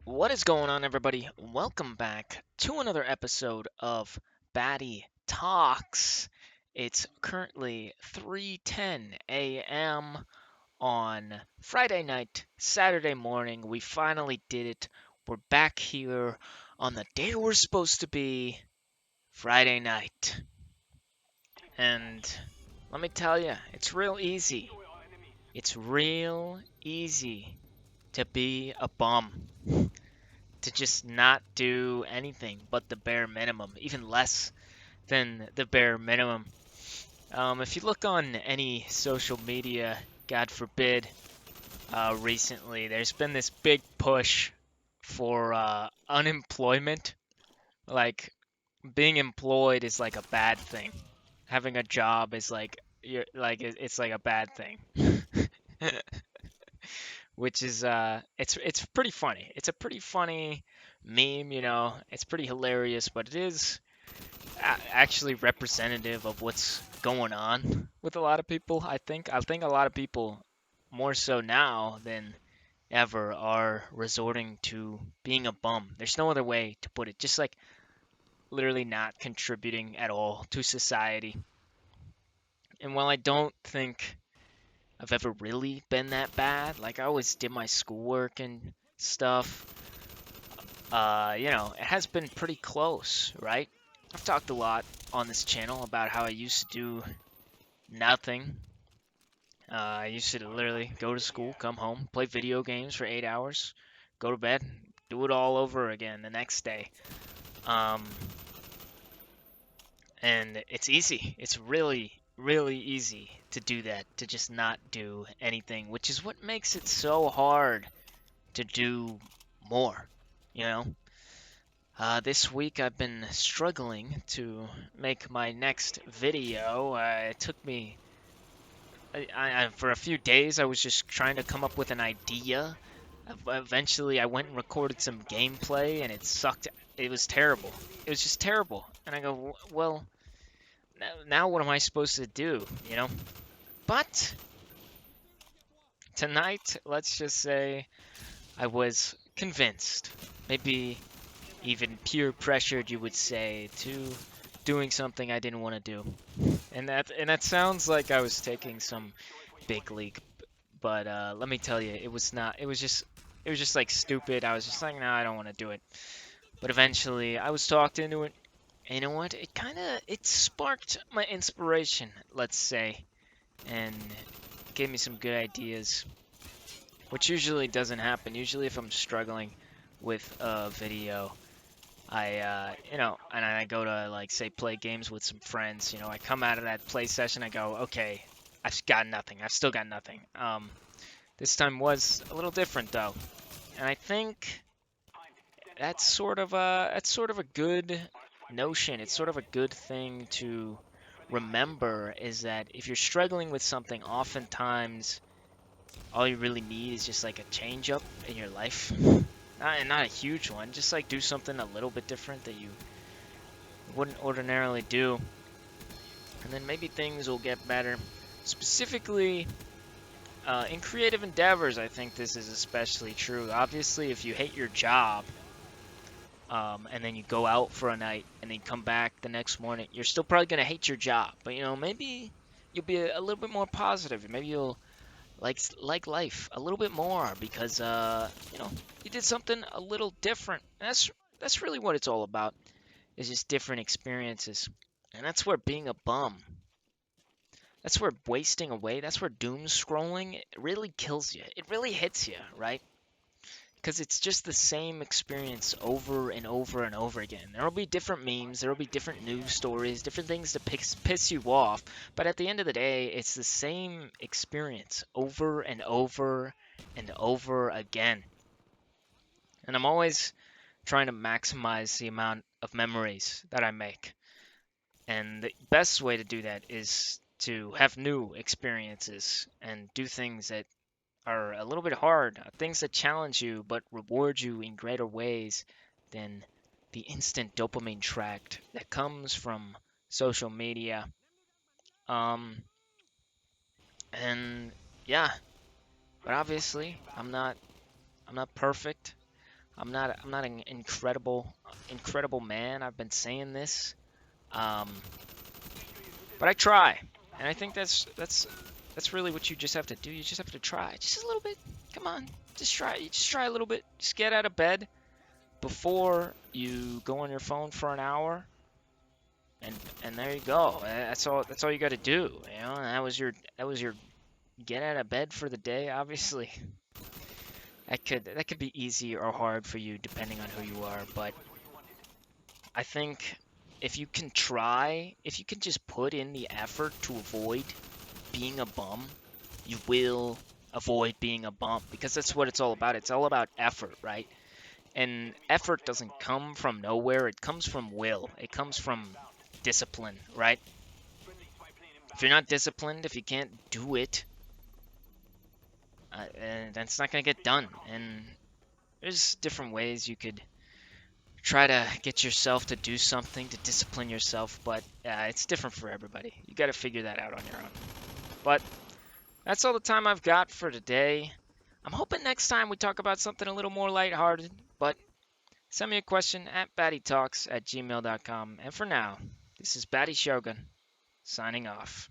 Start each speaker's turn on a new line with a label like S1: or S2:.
S1: What is going on, everybody? Welcome back to another episode of Batty Talks. It's currently 3:10 a.m. on Friday night, Saturday morning. We finally did it. We're back here on the day we're supposed to be, Friday night. And let me tell you, it's real easy. It's real easy to be a bum. To just not do anything but the bare minimum, even less than the bare minimum. If you look on any social media, God forbid, recently, there's been this big push for unemployment. Like, being employed is like a bad thing. Having a job is like it's like a bad thing. Which is it's pretty funny. It's a pretty funny meme, It's pretty hilarious, but it is actually representative of what's going on with a lot of people. I think a lot of people more so now than ever are resorting to being a bum. There's no other way to put it. Just like literally not contributing at all to society. And while I don't think I've ever really been that bad. Like I always did my schoolwork and stuff. It has been pretty close, right? I've talked a lot on this channel about how I used to do nothing. I used to literally go to school, come home, play video games for 8 hours, go to bed, do it all over again the next day. Um, and it's easy. It's really, really easy to do that, to just not do anything, which is what makes it so hard to do more, you know? This week I've been struggling to make my next video. It took me, for a few days, I was just trying to come up with an idea. Eventually, I went and recorded some gameplay, and it sucked. It was terrible. It was just terrible. And I go, well, now what am I supposed to do, But tonight, let's just say I was convinced, maybe even peer pressured, you would say, to doing something I didn't want to do. And that sounds like I was taking some big league, but let me tell you, it was not. It was just like stupid. I was just like, no, I don't want to do it. But eventually, I was talked into it. And you know what? It sparked my inspiration, let's say, and gave me some good ideas, which usually doesn't happen. Usually, if I'm struggling with a video, and I go to, like, say, play games with some friends, I come out of that play session, I go, okay, I've got nothing. I've still got nothing. This time was a little different, though. And I think that's sort of a good notion. It's sort of a good thing to remember is that if you're struggling with something, oftentimes all you really need is just like a change up in your life. Not a huge one, just like do something a little bit different that you wouldn't ordinarily do, and then maybe things will get better. Specifically, in creative endeavors, I think this is especially true. Obviously, if you hate your job, and then you go out for a night and then come back the next morning, you're still probably gonna hate your job. But maybe you'll be a little bit more positive. Maybe you'll like life a little bit more because you did something a little different. That's really what it's all about. Is just different experiences. And that's where being a bum, that's where wasting away, that's where doom scrolling it really kills you. It really hits you, right? Because it's just the same experience over and over and over again. There will be different memes, there will be different news stories, different things to piss you off, but at the end of the day, it's the same experience over and over and over again. And I'm always trying to maximize the amount of memories that I make. And the best way to do that is to have new experiences and do things that are a little bit hard, things that challenge you but reward you in greater ways than the instant dopamine tract that comes from social media. Um, and yeah, but obviously I'm not perfect. I'm not an incredible man. I've been saying this. Um, but I try. And I think that's really what you just have to do. You just have to try. Just a little bit. Come on. Just try. You just try a little bit. Just get out of bed before you go on your phone for an hour. And there you go. That's all you got to do, you know? And that was your get out of bed for the day, obviously. That could be easy or hard for you depending on who you are, but I think if you can just put in the effort to avoid being a bum, you will avoid being a bum because that's what it's all about. It's all about effort, right? And effort doesn't come from nowhere. It comes from will. It comes from discipline, right? If you're not disciplined, if you can't do it, that's not going to get done. And there's different ways you could try to get yourself to do something to discipline yourself, but it's different for everybody. You got to figure that out on your own. But that's all the time I've got for today. I'm hoping next time we talk about something a little more lighthearted, but send me a question at battytalks@gmail.com. And for now, this is Batty Shogun signing off.